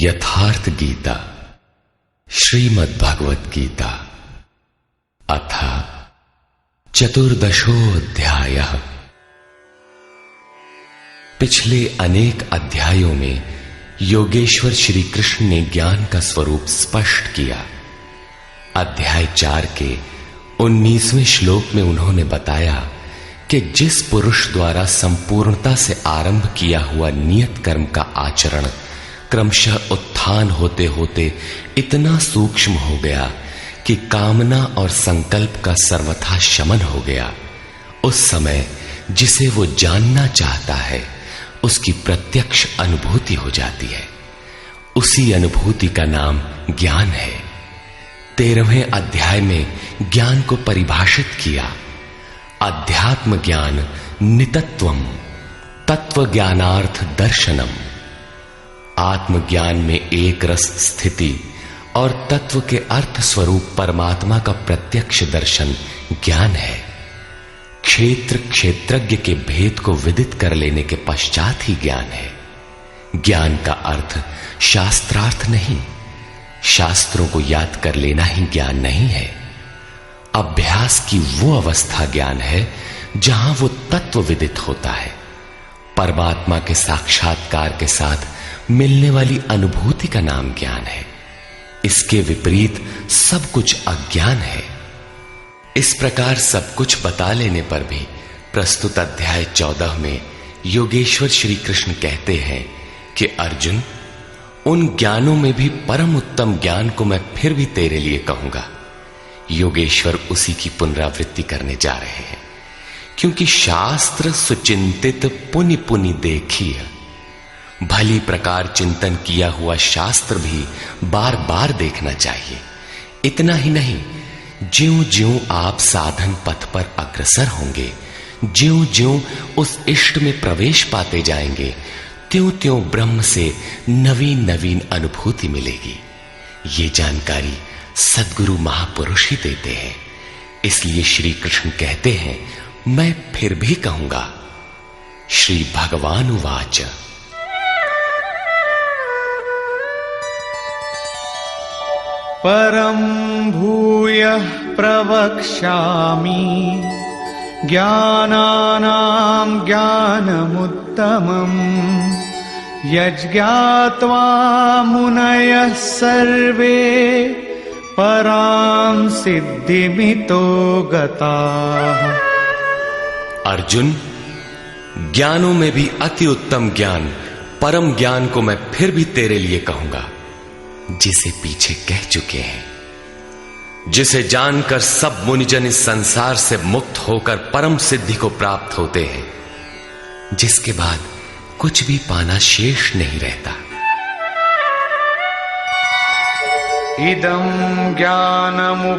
यथार्थ गीता श्रीमद् भगवत गीता अथ चतुर्दशोऽध्यायः। पिछले अनेक अध्यायों में योगेश्वर श्री कृष्ण ने ज्ञान का स्वरूप स्पष्ट किया। अध्याय 4 के 19वें श्लोक में उन्होंने बताया कि जिस पुरुष द्वारा संपूर्णता से आरंभ किया हुआ नियत कर्म का आचरण क्रमशः उत्थान होते होते इतना सूक्ष्म हो गया कि कामना और संकल्प का सर्वथा शमन हो गया, उस समय जिसे वो जानना चाहता है उसकी प्रत्यक्ष अनुभूति हो जाती है। उसी अनुभूति का नाम ज्ञान है। 13वें अध्याय में ज्ञान को परिभाषित किया। अध्यात्म ज्ञान नितत्वम तत्व ज्ञानार्थ दर्शनम। आत्मज्ञान में एक रस स्थिति और तत्व के अर्थ स्वरूप परमात्मा का प्रत्यक्ष दर्शन ज्ञान है। क्षेत्र क्षेत्रज्ञ के भेद को विदित कर लेने के पश्चात ही ज्ञान है। ज्ञान का अर्थ शास्त्रार्थ नहीं, शास्त्रों को याद कर लेना ही ज्ञान नहीं है। अभ्यास की वो अवस्था ज्ञान है जहां वो तत्व विदित होता है। परमात्मा के साक्षात्कार के साथ मिलने वाली अनुभूति का नाम ज्ञान है। इसके विपरीत सब कुछ अज्ञान है। इस प्रकार सब कुछ बता लेने पर भी प्रस्तुत अध्याय 14 में योगेश्वर श्री कृष्ण कहते हैं कि अर्जुन, उन ज्ञानों में भी परम उत्तम ज्ञान को मैं फिर भी तेरे लिए कहूंगा। योगेश्वर उसी की पुनरावृत्ति करने जा रहे हैं, क्योंकि शास्त्र सुचिंतित पुनि पुनि देखिए। भली प्रकार चिंतन किया हुआ शास्त्र भी बार बार देखना चाहिए। इतना ही नहीं, ज्यों ज्यों आप साधन पथ पर अग्रसर होंगे, ज्यों ज्यों उस इष्ट में प्रवेश पाते जाएंगे, त्यों त्यों ब्रह्म से नवीन नवीन अनुभूति मिलेगी। ये जानकारी सद्गुरु महापुरुष ही देते हैं। इसलिए श्री कृष्ण कहते हैं, मैं फिर भी कहूंगा। श्री भगवान उवाच परं भूयः प्रवक्ष्यामि ज्ञानानां ज्ञानमुत्तमम् यज्ञात्वा मुनयः सर्वे परां सिद्धिमितो गताः। अर्जुन, ज्ञानों में भी अति उत्तम ज्ञान परम ज्ञान को मैं फिर भी तेरे लिए कहूंगा, जिसे पीछे कह चुके हैं, जिसे जानकर सब मुनिजन इस संसार से मुक्त होकर परम सिद्धि को प्राप्त होते हैं, जिसके बाद कुछ भी पाना शेष नहीं रहता। इदं ज्ञानमुपाश्रित्य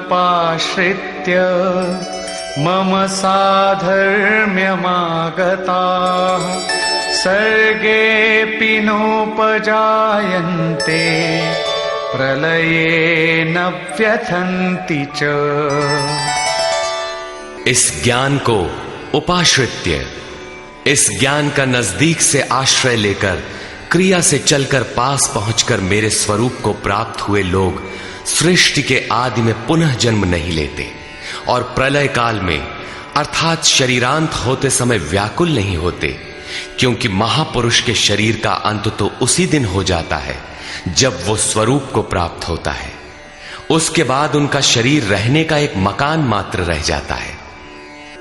मम साधर्म्यमागताः सर्गेऽपि नोपजायन्ते प्रलये न व्यथन्ति च। इस ज्ञान को उपाश्रित्य, इस ज्ञान का नजदीक से आश्रय लेकर क्रिया से चलकर पास पहुंचकर मेरे स्वरूप को प्राप्त हुए लोग सृष्टि के आदि में पुनः जन्म नहीं लेते और प्रलय काल में अर्थात शरीरांत होते समय व्याकुल नहीं होते, क्योंकि महापुरुष के शरीर का अंत तो उसी दिन हो जाता है जब वो स्वरूप को प्राप्त होता है। उसके बाद उनका शरीर रहने का एक मकान मात्र रह जाता है।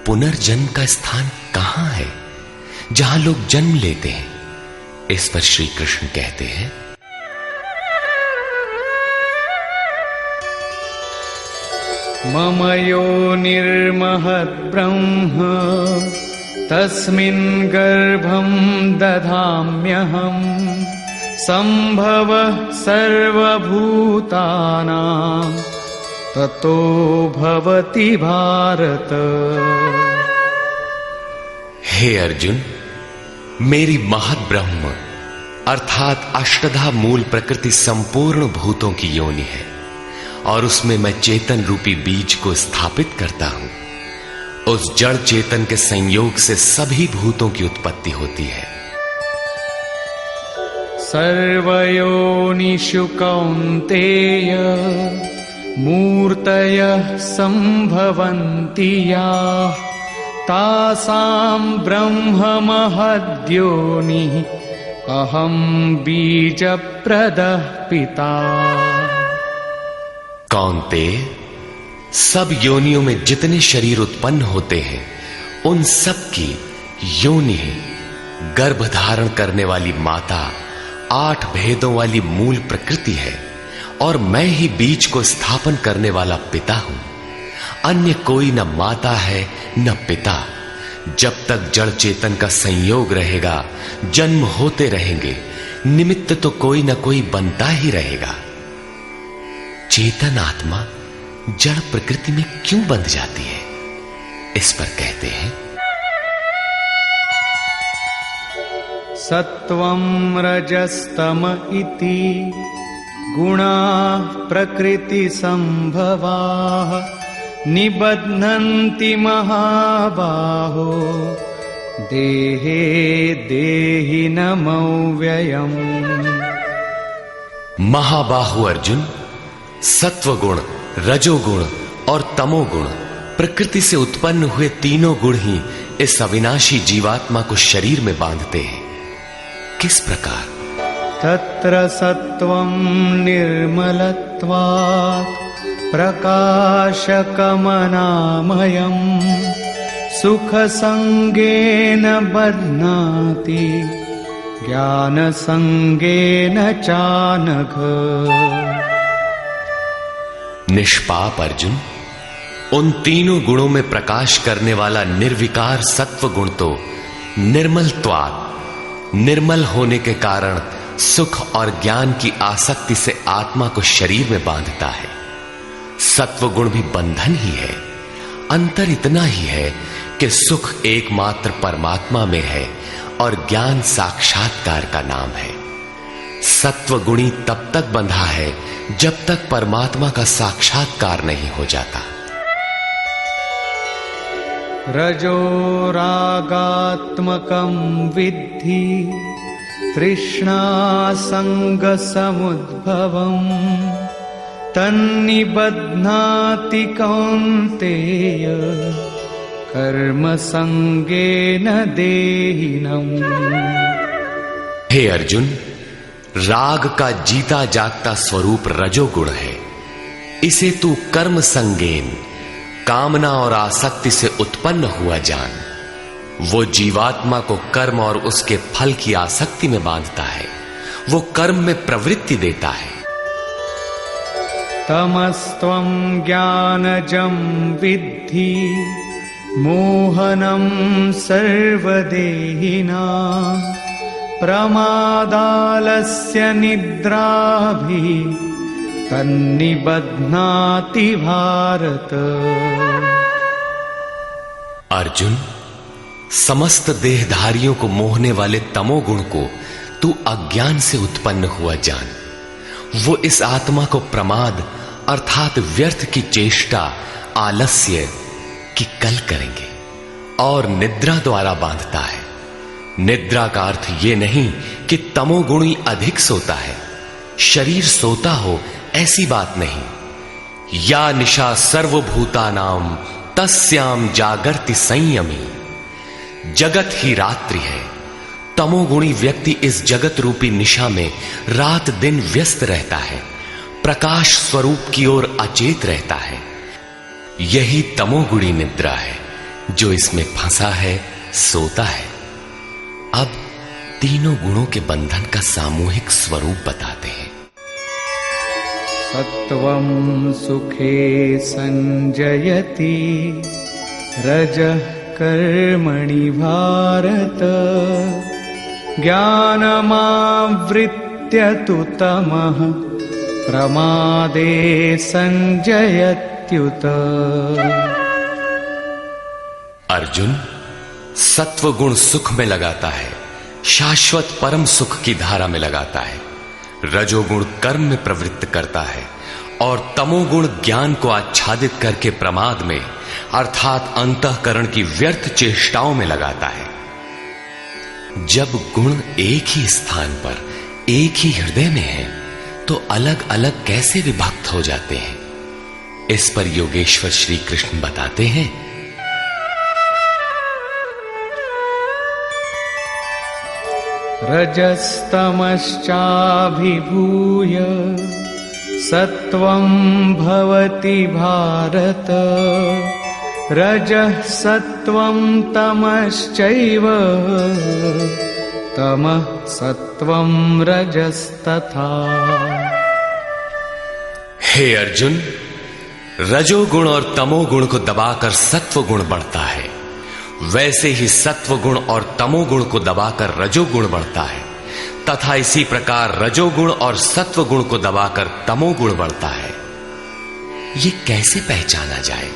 पुनर्जन्म का स्थान कहां है जहां लोग जन्म लेते हैं? इस पर श्री कृष्ण कहते हैं, मम योनिर्महद् ब्रह्म तस्मिन् गर्भं दधाम्यहम् संभवः सर्वभूतानां ततो भवति भारत। हे अर्जुन, मेरी महद ब्रह्म अर्थात अष्टधा मूल प्रकृति संपूर्ण भूतों की योनि है और उसमें मैं चेतन रूपी बीज को स्थापित करता हूं। उस जड़ चेतन के संयोग से सभी भूतों की उत्पत्ति होती है। सर्वयोनिषु कौन्तेय मूर्तयः सम्भवन्ति याः तासां ब्रह्ममहद्योनिः अहं बीजप्रदः पिता। कौन्तेय, सब योनियों में जितने शरीर उत्पन्न होते हैं उन सब की योनि गर्भ धारण करने वाली माता 8 भेदों वाली मूल प्रकृति है और मैं ही बीज को स्थापन करने वाला पिता हूं। अन्य कोई न माता है न पिता। जब तक जड़ चेतन का संयोग रहेगा जन्म होते रहेंगे, निमित्त तो कोई न कोई बनता ही रहेगा। चेतन आत्मा जड़ प्रकृति में क्यों बंध जाती है? इस पर कहते हैं सत्वं रजस्तम इति गुणाः प्रकृति संभवाः निबध्नन्ति महाबाहो देहे देहिनमव्ययम्। महाबाहु अर्जुन, सत्वगुण, रजोगुण और तमोगुण प्रकृति से उत्पन्न हुए तीनों गुण ही इस अविनाशी जीवात्मा को शरीर में बांधते हैं। किस प्रकार? तत्र सत्वं निर्मलत्वात् प्रकाशकमनामयम् सुखसंगेन बध्नाति ज्ञानसंगेन चानघ। निष्पाप अर्जुन, उन तीनों गुणों में प्रकाश करने वाला निर्विकार सत्व गुण तो निर्मलत्वात्, निर्मल होने के कारण सुख और ज्ञान की आसक्ति से आत्मा को शरीर में बांधता है। सत्व गुण भी बंधन ही है। अंतर इतना ही है कि सुख एकमात्र परमात्मा में है और ज्ञान साक्षात्कार का नाम है। सत्व गुणी तब तक बंधा है जब तक परमात्मा का साक्षात्कार नहीं हो जाता। रजो रागात्मकं विद्धि तृष्णा संगसमुद्भवम् तन्निबध्नाति कौन्तेय कर्म संगेन देहिनम्। हे अर्जुन, राग का जीता जागता स्वरूप रजोगुण है। इसे तू कर्म संगेन, कामना और आसक्ति से उत्पन्न हुआ जान। वो जीवात्मा को कर्म और उसके फल की आसक्ति में बांधता है, वो कर्म में प्रवृत्ति देता है। तमस्त्वं ज्ञानजं विद्धि मोहनं सर्वदेहिनां प्रमादालस्य निद्राभिः तन्निबध्नाति भारत। अर्जुन, समस्त देहधारियों को मोहने वाले तमोगुण को तू अज्ञान से उत्पन्न हुआ जान। वो इस आत्मा को प्रमाद अर्थात व्यर्थ की चेष्टा, आलस्य की कल करेंगे और निद्रा द्वारा बांधता है। निद्रा का अर्थ यह नहीं कि तमोगुणी अधिक सोता है, शरीर सोता हो ऐसी बात नहीं। या निशा सर्वभूतानाम तस्याम जागर्ति संयमी। जगत ही रात्रि है। तमोगुणी व्यक्ति इस जगत रूपी निशा में रात दिन व्यस्त रहता है, प्रकाश स्वरूप की ओर अचेत रहता है। यही तमोगुणी निद्रा है। जो इसमें फंसा है सोता है। अब तीनों गुणों के बंधन का सामूहिक स्वरूप बताते हैं। सत्वं सुखे संजयति रजः कर्मणि भारत ज्ञानमावृत्य तु तमः प्रमादे संजयत्युत। अर्जुन, सत्वगुण सुख में लगाता है, शाश्वत परम सुख की धारा में लगाता है। रजोगुण कर्म में प्रवृत्त करता है और तमोगुण ज्ञान को आच्छादित करके प्रमाद में अर्थात अंतःकरण की व्यर्थ चेष्टाओं में लगाता है। जब गुण एक ही स्थान पर एक ही हृदय में हैं, तो अलग अलग कैसे विभक्त हो जाते हैं? इस पर योगेश्वर श्री कृष्ण बताते हैं, रजस्तमश्चाभिभूय सत्वं भवति भारत, रजः सत्वं तमश्चैव तमः सत्वं रजस्तथा। हे अर्जुन, रजोगुण और तमोगुण को दबाकर सत्व गुण बढ़ता है, वैसे ही सत्व गुण और तमोगुण को दबाकर रजोगुण बढ़ता है, तथा इसी प्रकार रजोगुण और सत्व गुण को दबाकर तमोगुण बढ़ता है। ये कैसे पहचाना जाए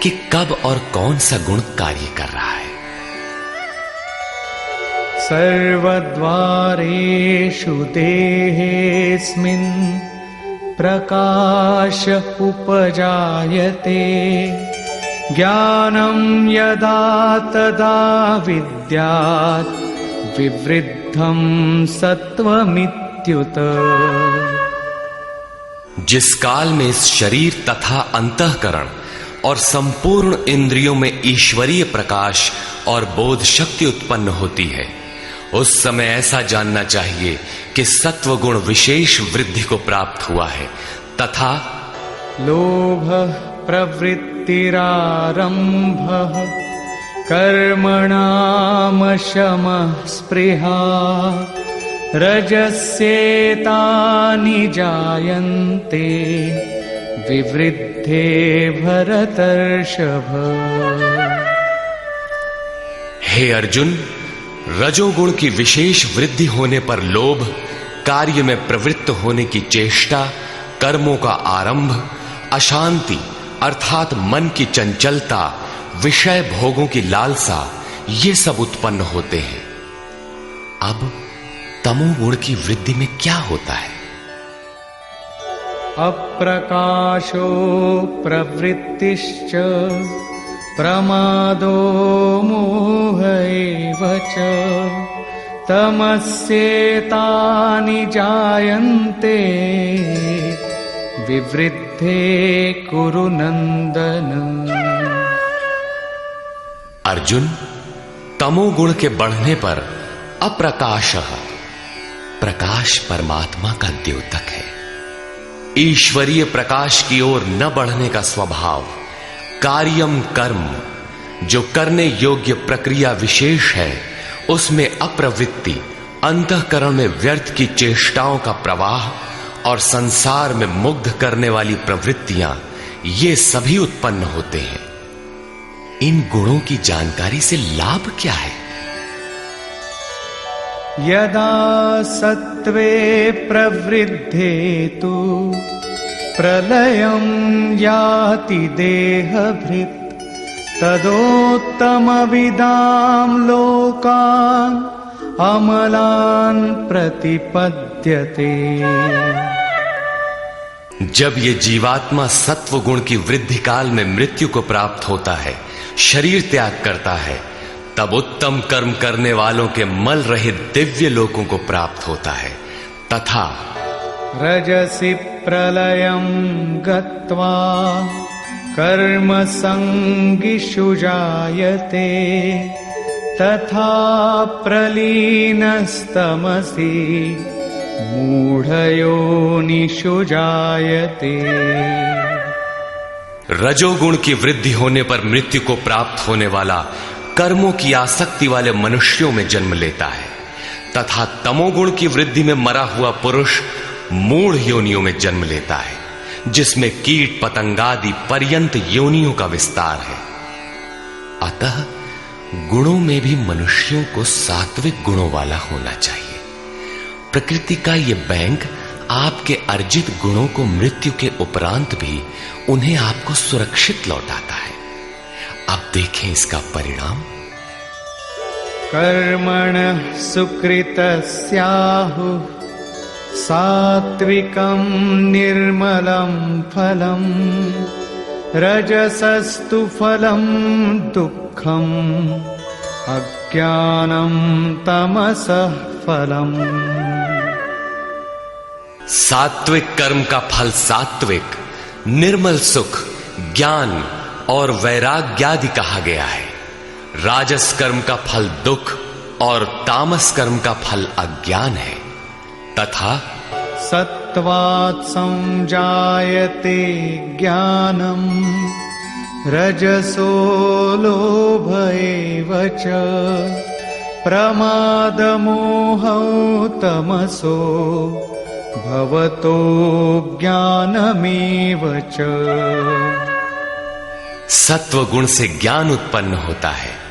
कि कब और कौन सा गुण कार्य कर रहा है? सर्वद्वारेषु देहेऽस्मिन् प्रकाश उपजायते, ज्ञानं यदा तदा विद्यात् विवृद्धं सत्वमित्युत। जिस काल में इस शरीर तथा अंतःकरण और संपूर्ण इंद्रियों में ईश्वरीय प्रकाश और बोध शक्ति उत्पन्न होती है, उस समय ऐसा जानना चाहिए कि सत्व गुण विशेष वृद्धि को प्राप्त हुआ है, तथा लोभ प्रवृत्तिरारंभः कर्मणामशमः स्पृहा, रजस्येतानि जायन्ते विवृद्धे भरतर्षभ। हे अर्जुन, रजोगुण की विशेष वृद्धि होने पर लोभ, कार्य में प्रवृत्त होने की चेष्टा, कर्मों का आरंभ, अशांति अर्थात मन की चंचलता, विषय भोगों की लालसा, ये सब उत्पन्न होते हैं। अब तमोगुण की वृद्धि में क्या होता है? अप्रकाशो प्रवृत्तिश्च प्रमादो मोह एव च, तमस्येतानि जायन्ते विवृद्धे कुरु नंदन। अर्जुन, तमोगुण के बढ़ने पर अप्रकाशः, प्रकाश परमात्मा का द्योतक है। ईश्वरीय प्रकाश की ओर न बढ़ने का स्वभाव, कार्यम कर्म, जो करने योग्य प्रक्रिया विशेष है, उसमें अप्रवृत्ति, अंतःकरण में व्यर्थ की चेष्टाओं का प्रवाह और संसार में मुग्ध करने वाली प्रवृत्तियां, ये सभी उत्पन्न होते हैं। इन गुणों की जानकारी से लाभ क्या है? यदा सत्वे प्रवृद्धे तु प्रलयं याति देहभृत्, तदोत्तमविदां लोकान् अमलान् प्रतिपद्यते। जब ये जीवात्मा सत्व गुण की वृद्धि काल में मृत्यु को प्राप्त होता है, शरीर त्याग करता है, तब उत्तम कर्म करने वालों के मल रहित दिव्य लोकों को प्राप्त होता है, तथा रजसि प्रलयं गत्वा कर्म संगिषु जायते, तथा प्रलीनस्तमसि मूढ़योनिषु जायते। रजोगुण की वृद्धि होने पर मृत्यु को प्राप्त होने वाला कर्मों की आसक्ति वाले मनुष्यों में जन्म लेता है, तथा तमोगुण की वृद्धि में मरा हुआ पुरुष मूढ़ योनियों में जन्म लेता है, जिसमें कीट पतंगादि पर्यंत योनियों का विस्तार है। अतः गुणों में भी मनुष्यों को सात्विक गुणों वाला होना चाहिए। प्रकृति का यह बैंक आपके अर्जित गुणों को मृत्यु के उपरांत भी उन्हें आपको सुरक्षित लौटाता है। अब देखें इसका परिणाम। कर्मणः सुकृतस्याहु सात्विकं निर्मलं फलम्, रजसस्तु फलं दुःखम्, अज्ञानं तमसः फलम्। सात्विक कर्म का फल सात्विक, निर्मल सुख, ज्ञान और वैराग्यादि कहा गया है। राजस कर्म का फल दुख और तामस कर्म का फल अज्ञान है। तथा सत्वात् संजायते ज्ञानम् रजसो लोभ एव च प्रमादमोहौ तमसो भवतो ज्ञानमेव च। सत्व गुण से ज्ञान उत्पन्न होता है।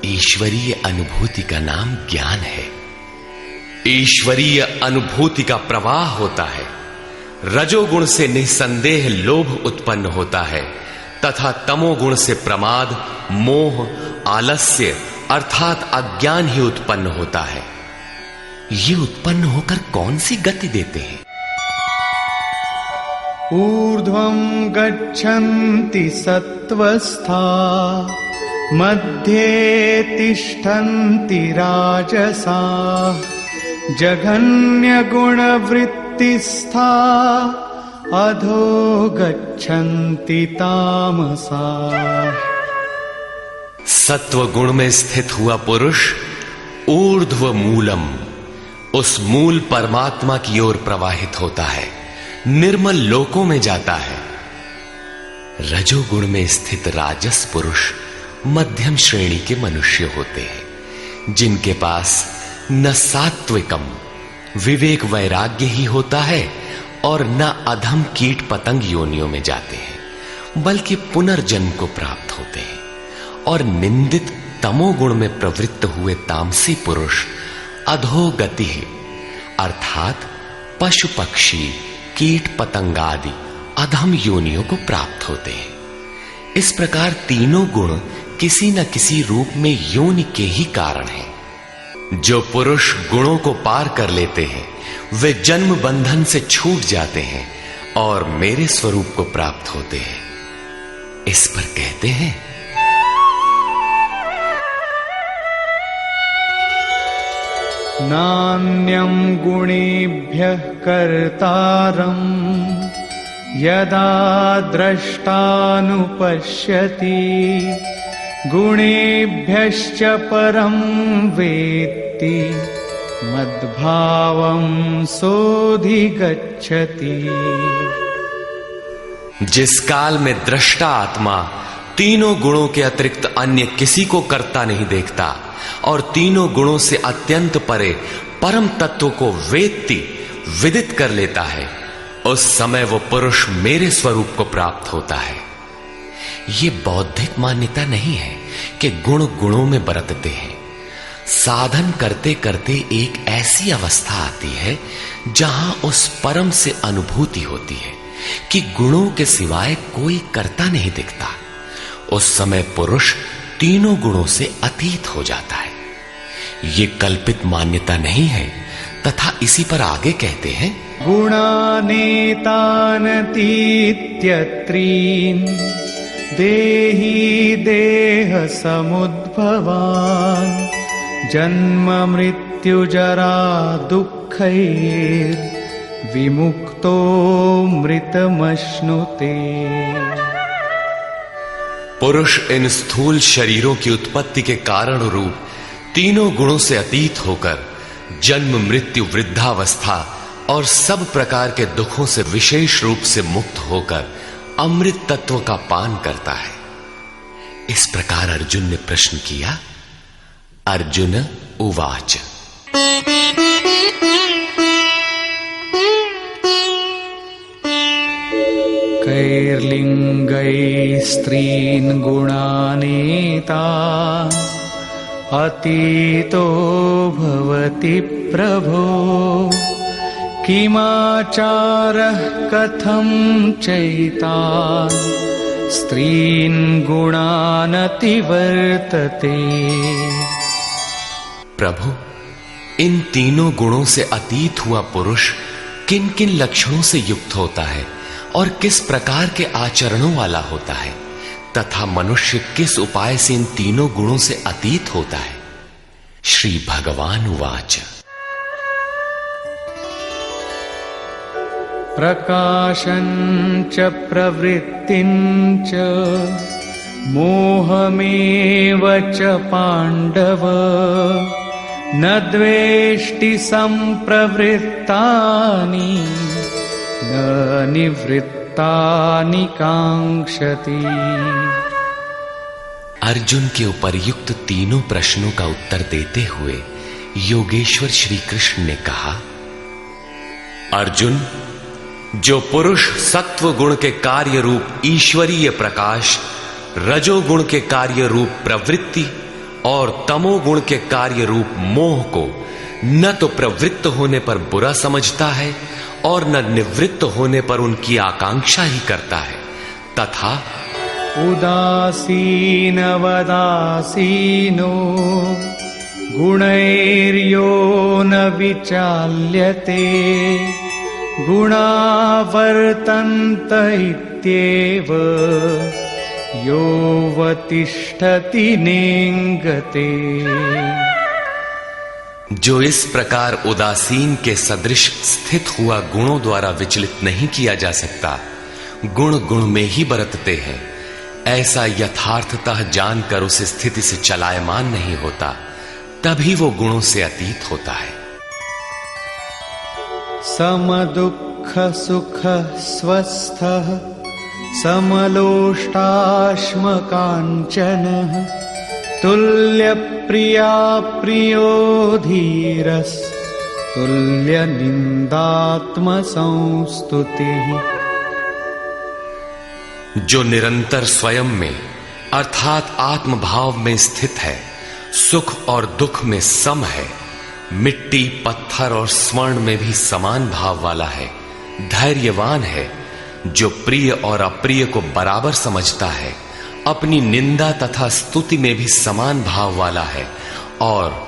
ईश्वरीय अनुभूति का नाम ज्ञान है। ईश्वरीय अनुभूति का प्रवाह होता है। रजोगुण से निसंदेह लोभ उत्पन्न होता है तथा तमोगुण से प्रमाद, मोह, आलस्य अर्थात अज्ञान ही उत्पन्न होता है। ये उत्पन्न होकर कौन सी गति देते हैं? ऊर्ध्वं गच्छन्ति सत्त्वस्था मध्ये तिष्ठन्ति राजसाः जघन्यगुणवृत्तिस्था अधो गच्छन्ति तामसाः। सत्व गुण में स्थित हुआ पुरुष ऊर्ध्व मूलम, उस मूल परमात्मा की ओर प्रवाहित होता है, निर्मल लोकों में जाता है। रजोगुण में स्थित राजस पुरुष मध्यम श्रेणी के मनुष्य होते हैं, जिनके पास न सात्विकम विवेक वैराग्य ही होता है और न अधम कीट पतंग योनियों में जाते हैं, बल्कि पुनर्जन्म को प्राप्त होते हैं। और निंदित तमोगुण में प्रवृत्त हुए तामसी पुरुष अधोगति है, अर्थात पशु पक्षी कीट पतंगादि अधम योनियों को प्राप्त होते हैं। इस प्रकार तीनों गुण किसी न किसी रूप में योनि के ही कारण हैं। जो पुरुष गुणों को पार कर लेते हैं वे जन्म बंधन से छूट जाते हैं और मेरे स्वरूप को प्राप्त होते हैं। इस पर कहते हैं नान्यं गुणेभ्यः कर्तारं यदा द्रष्टानुपश्यति गुणेभ्यश्च परं वेत्ति मद्भावं सोऽधिगच्छति। जिस काल में दृष्टा आत्मा तीनों गुणों के अतिरिक्त अन्य किसी को करता नहीं देखता और तीनों गुणों से अत्यंत परे परम तत्व को वेत्ति विदित कर लेता है, उस समय वो पुरुष मेरे स्वरूप को प्राप्त होता है। ये बौद्धिक मान्यता नहीं है कि गुण गुणों में बरतते हैं। साधन करते करते एक ऐसी अवस्था आती है जहां उस परम से अनुभूति होती है कि गुणों के सिवाय कोई करता नहीं दिखता। उस समय पुरुष तीनों गुणों से अतीत हो जाता है। ये कल्पित मान्यता नहीं है तथा इसी पर आगे कहते हैं गुणानेतानतीत्यत्रीन् देही देह समुद्भवान् जन्म मृत्यु जरा दुःखैर् विमुक्तो मृतमश्नुते। पुरुष इन स्थूल शरीरों की उत्पत्ति के कारण रूप तीनों गुणों से अतीत होकर जन्म मृत्यु वृद्धावस्था और सब प्रकार के दुखों से विशेष रूप से मुक्त होकर अमृत तत्व का पान करता है। इस प्रकार अर्जुन ने प्रश्न किया। अर्जुन उवाच कैर्लिङ्गैः स्त्रीन् गुणानेता अतीतो भवति प्रभो किमाचारः कथं चैतान् स्त्रीन् गुणानतिवर्तते। प्रभु, इन तीनों गुणों से अतीत हुआ पुरुष किन किन लक्षणों से युक्त होता है और किस प्रकार के आचरणों वाला होता है तथा मनुष्य किस उपाय से इन तीनों गुणों से अतीत होता है। श्री भगवान उवाच प्रकाशञ्च प्रवृत्तिञ्च मोहमेव च पाण्डव न द्वेष्टि सम्प्रवृत्तानि न निवृत्तानि काङ्क्षति। अर्जुन के उपर्युक्त तीनों प्रश्नों का उत्तर देते हुए योगेश्वर श्री कृष्ण ने कहा, अर्जुन, जो पुरुष सत्व गुण के कार्य रूप ईश्वरीय प्रकाश, रजोगुण के कार्य रूप प्रवृत्ति और तमोगुण के कार्य रूप मोह को न तो प्रवृत्त होने पर बुरा समझता है और न निवृत्त होने पर उनकी आकांक्षा ही करता है, तथा उदासीनवदासीनो गुणैर्यो न विचाल्यते गुणावर्तन्त इत्येव योऽवतिष्ठति नेङ्गते। जो इस प्रकार उदासीन के सदृश स्थित हुआ गुणों द्वारा विचलित नहीं किया जा सकता, गुण गुण में ही बरतते हैं, ऐसा यथार्थतः जानकर उस स्थिति से चलायमान नहीं होता, तभी वो गुणों से अतीत होता है। समदुःख सुख स्वस्थः समलोष्टाश्मकाञ्चनः तुल्यप्रिया प्रियो धीरस् तुल्यनिन्दात्मसंस्तुतिः। जो निरंतर स्वयं में अर्थात आत्मभाव में स्थित है, सुख और दुख में सम है, मिट्टी पत्थर और स्वर्ण में भी समान भाव वाला है, धैर्यवान है, जो प्रिय और अप्रिय को बराबर समझता है, अपनी निंदा तथा स्तुति में भी समान भाव वाला है, और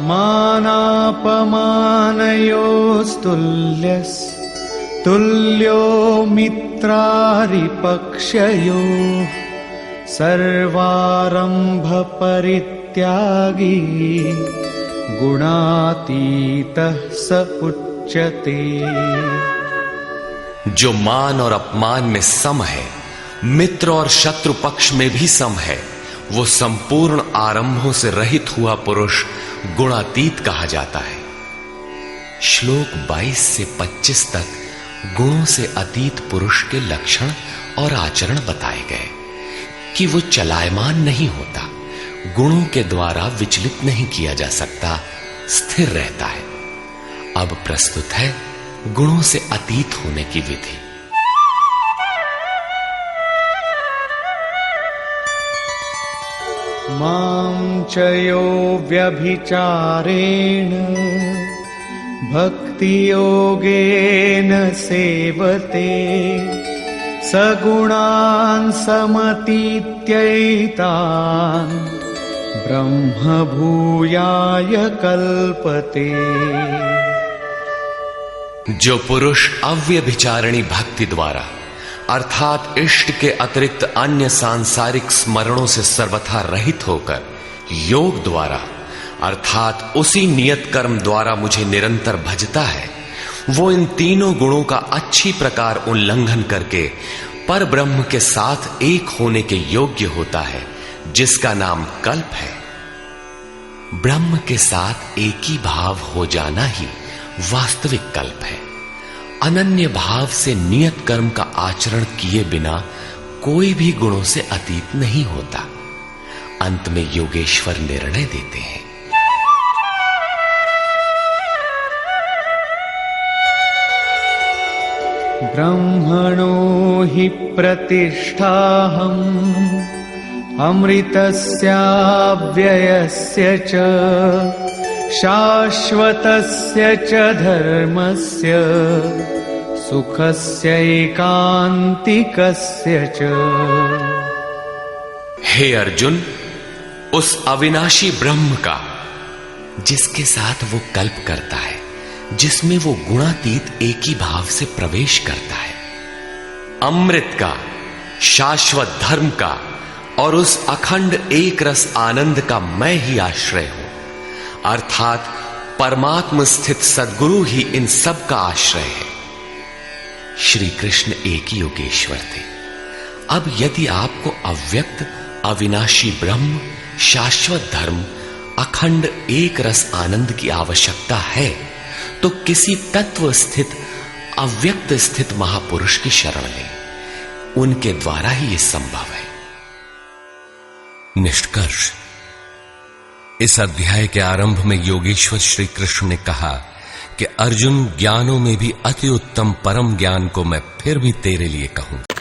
मानापमानयोस्तुल्यस् तुल्यो मित्रारिपक्षयो सर्वारंभ परित्यागी गुणातीतः स उच्यते। जो मान और अपमान में सम है, मित्र और शत्रु पक्ष में भी सम है, वो संपूर्ण आरंभों से रहित हुआ पुरुष गुणातीत कहा जाता है। श्लोक 22 से 25 तक गुणों से अतीत पुरुष के लक्षण और आचरण बताए गए कि वो चलायमान नहीं होता, गुणों के द्वारा विचलित नहीं किया जा सकता, स्थिर रहता है। अब प्रस्तुत है गुणों से अतीत होने की विधि। मां च यो व्यभिचारेण भक्ति योगेन सेवते सगुणान् समतीत्यैतान् ब्रह्म भूयाय कल्पते। जो पुरुष अव्यभिचारिणी भक्ति द्वारा अर्थात इष्ट के अतिरिक्त अन्य सांसारिक स्मरणों से सर्वथा रहित होकर योग द्वारा अर्थात उसी नियत कर्म द्वारा मुझे निरंतर भजता है, वो इन तीनों गुणों का अच्छी प्रकार उल्लंघन करके पर ब्रह्म के साथ एक होने के योग्य होता है, जिसका नाम कल्प है। ब्रह्म के साथ एक ही भाव हो जाना ही वास्तविक कल्प है। अनन्य भाव से नियत कर्म का आचरण किए बिना कोई भी गुणों से अतीत नहीं होता। अंत में योगेश्वर निर्णय देते हैं, ब्रह्मणो हि प्रतिष्ठाहम् अमृतस्याव्ययस्य च शाश्वतस्य च धर्मस्य सुखस्यैकान्तिकस्य च। हे अर्जुन, उस अविनाशी ब्रह्म का जिसके साथ वो कल्प करता है, जिसमें वो गुणातीत एक ही भाव से प्रवेश करता है, अमृत का, शाश्वत धर्म का और उस अखंड एक रस आनंद का मैं ही आश्रय हूं, अर्थात परमात्म स्थित सद्गुरु ही इन सब का आश्रय है। श्री कृष्ण एक ही योगेश्वर थे। अब यदि आपको अव्यक्त अविनाशी ब्रह्म, शाश्वत धर्म, अखंड एक रस आनंद की आवश्यकता है तो किसी तत्व स्थित अव्यक्त स्थित महापुरुष की शरण लें। उनके द्वारा ही यह संभव है। निष्कर्ष, इस अध्याय के आरंभ में योगेश्वर श्री कृष्ण ने कहा कि अर्जुन, ज्ञानों में भी अति उत्तम परम ज्ञान को मैं फिर भी तेरे लिए कहूंगा।